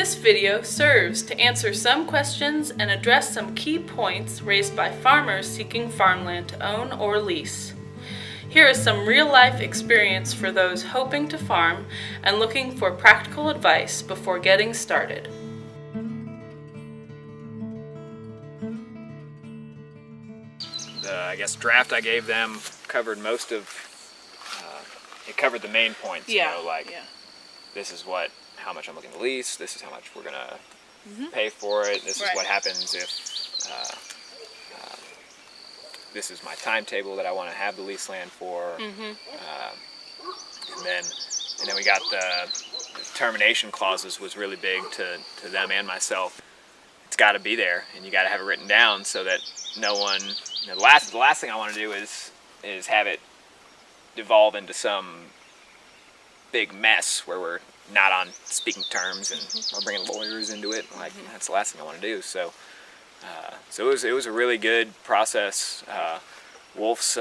This video serves to answer some questions and address some key points raised by farmers seeking farmland to own or lease. Here is some real-life experience for those hoping to farm and looking for practical advice before getting started. The draft I gave them covered most of, it covered the main points, this is how much I'm looking to lease, this is how much we're gonna pay for it, this is what happens if, this is my timetable that I want to have the lease land for, and then we got the termination clauses was really big to them and myself. It's got to be there, and you got to have it written down so that no one. The last thing I want to do is have it devolve into some big mess where we're not on speaking terms and we're bringing lawyers into it. That's the last thing I want to do. So it was a really good process. Wolf's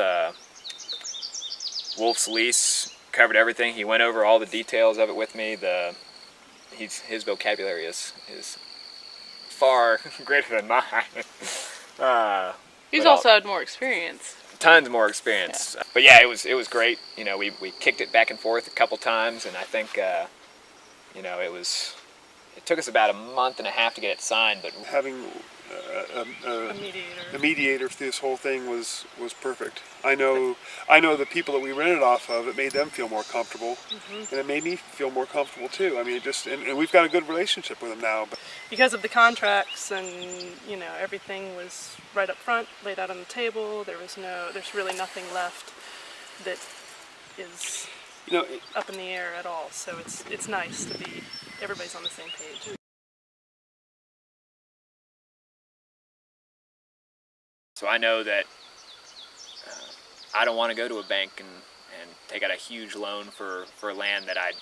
lease covered everything. He went over all the details of it with me. His vocabulary is far greater than mine. He's also had more experience. Tons more experience. Yeah. But yeah, it was great. We kicked it back and forth a couple times, and I think it took us about a month and a half to get it signed. But having a mediator for this whole thing was perfect. I know the people that we rented off of, it made them feel more comfortable, and it made me feel more comfortable too. I mean, and we've got a good relationship with them now. But because of the contracts and everything was right up front, laid out on the table. There's really nothing left that is up in the air at all. So it's nice to be everybody's on the same page. So I know that I don't want to go to a bank and take out a huge loan for land that I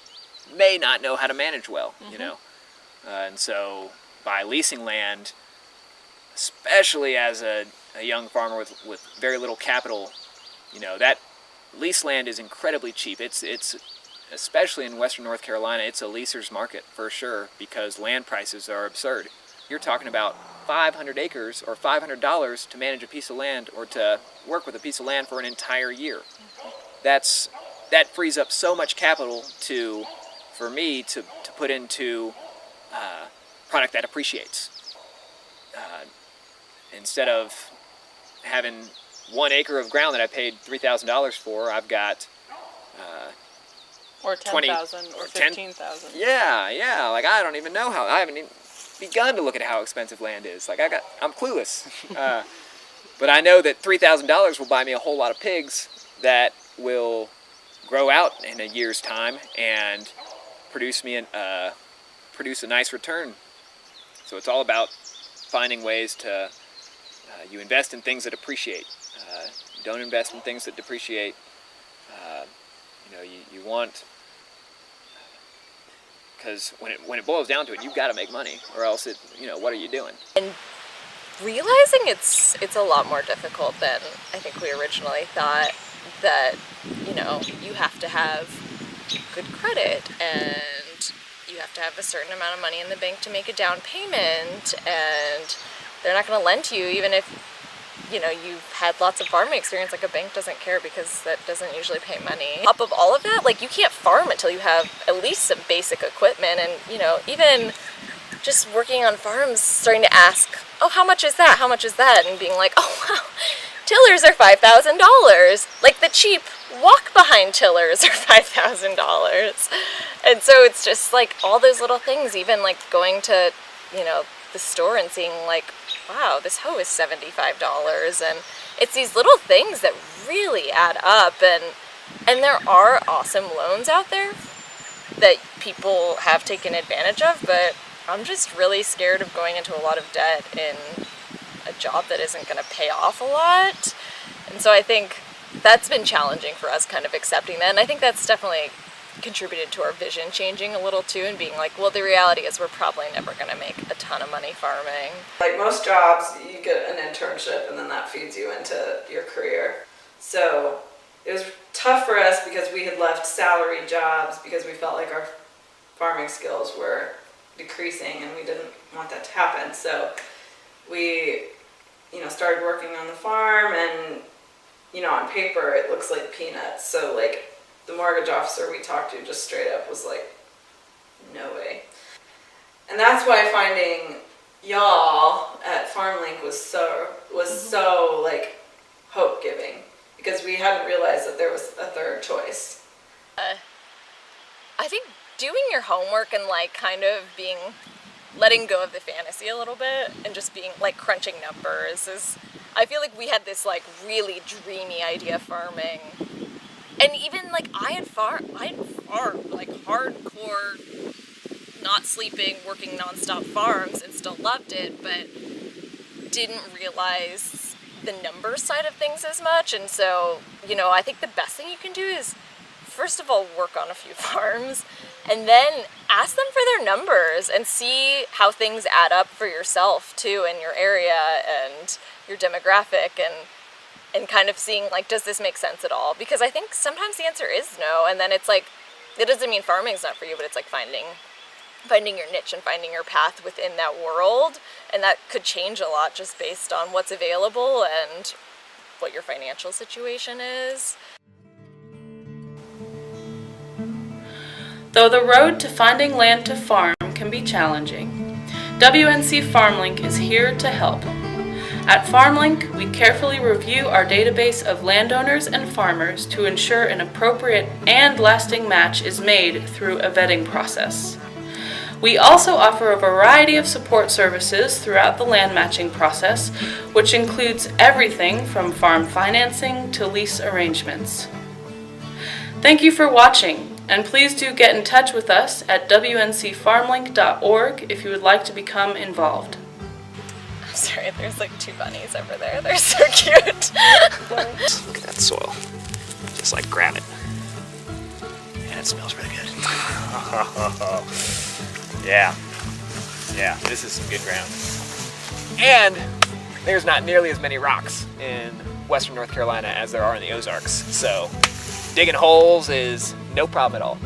may not know how to manage well, and so by leasing land, especially as a young farmer with very little capital, that lease land is incredibly cheap. It's especially in western North Carolina, it's a leaser's market for sure because land prices are absurd. You're talking about 500 acres or $500 to manage a piece of land or to work with a piece of land for an entire year. That frees up so much capital for me to put into product that appreciates. Instead of having 1 acre of ground that I paid $3,000 for, I've got or 10,000 or 15,000. Yeah. I don't even know how. I haven't even begun to look at how expensive land is. I'm clueless. But I know that $3,000 will buy me a whole lot of pigs that will grow out in a year's time and produce a nice return. So it's all about finding ways to you invest in things that appreciate. You don't invest in things that depreciate. You want, because when it boils down to it, you've got to make money, or else what are you doing? And realizing it's a lot more difficult than I think we originally thought. That you have to have good credit, and you have to have a certain amount of money in the bank to make a down payment, and they're not going to lend to you even if you've had lots of farming experience. A bank doesn't care because that doesn't usually pay money. On top of all of that, you can't farm until you have at least some basic equipment, and even just working on farms, starting to ask, oh, how much is that, and being like, oh wow, tillers are $5,000. The cheap walk-behind tillers are $5,000. And so it's just all those little things, even going to, the store and seeing wow, this hoe is $75. And it's these little things that really add up. And there are awesome loans out there that people have taken advantage of, but I'm just really scared of going into a lot of debt in a job that isn't going to pay off a lot. And so I think that's been challenging for us, kind of accepting that. And I think that's definitely contributed to our vision changing a little too, and being well, the reality is we're probably never going to make a ton of money farming. Most jobs, you get an internship and then that feeds you into your career. So it was tough for us because we had left salary jobs because we felt like our farming skills were decreasing, and we didn't want that to happen. So we, started working on the farm, and, on paper it looks like peanuts. So like the mortgage officer we talked to just straight up was like, no way. And that's why finding y'all at FarmLink was so like hope giving, because we hadn't realized that there was a third choice. I think doing your homework and like kind of letting go of the fantasy a little bit and just being like crunching numbers is, I feel like we had this like really dreamy idea of farming. And even like I had farmed like hardcore, not sleeping, working nonstop farms, and still loved it, but didn't realize the numbers side of things as much. And so, I think the best thing you can do is, first of all, work on a few farms, and then ask them for their numbers and see how things add up for yourself too, in your area and your demographic, and kind of seeing like, does this make sense at all? Because I think sometimes the answer is no, and then it's like, it doesn't mean farming's not for you, but it's like finding your niche and finding your path within that world, and that could change a lot just based on what's available and what your financial situation is. Though the road to finding land to farm can be challenging, WNC FarmLink is here to help. At FarmLink, we carefully review our database of landowners and farmers to ensure an appropriate and lasting match is made through a vetting process. We also offer a variety of support services throughout the land matching process, which includes everything from farm financing to lease arrangements. Thank you for watching, and please do get in touch with us at wncfarmlink.org if you would like to become involved. I'm sorry, there's like 2 bunnies over there. They're so cute. Look at that soil. Just like grab it. And it smells really good. Yeah, this is some good ground. And there's not nearly as many rocks in western North Carolina as there are in the Ozarks. So digging holes is no problem at all.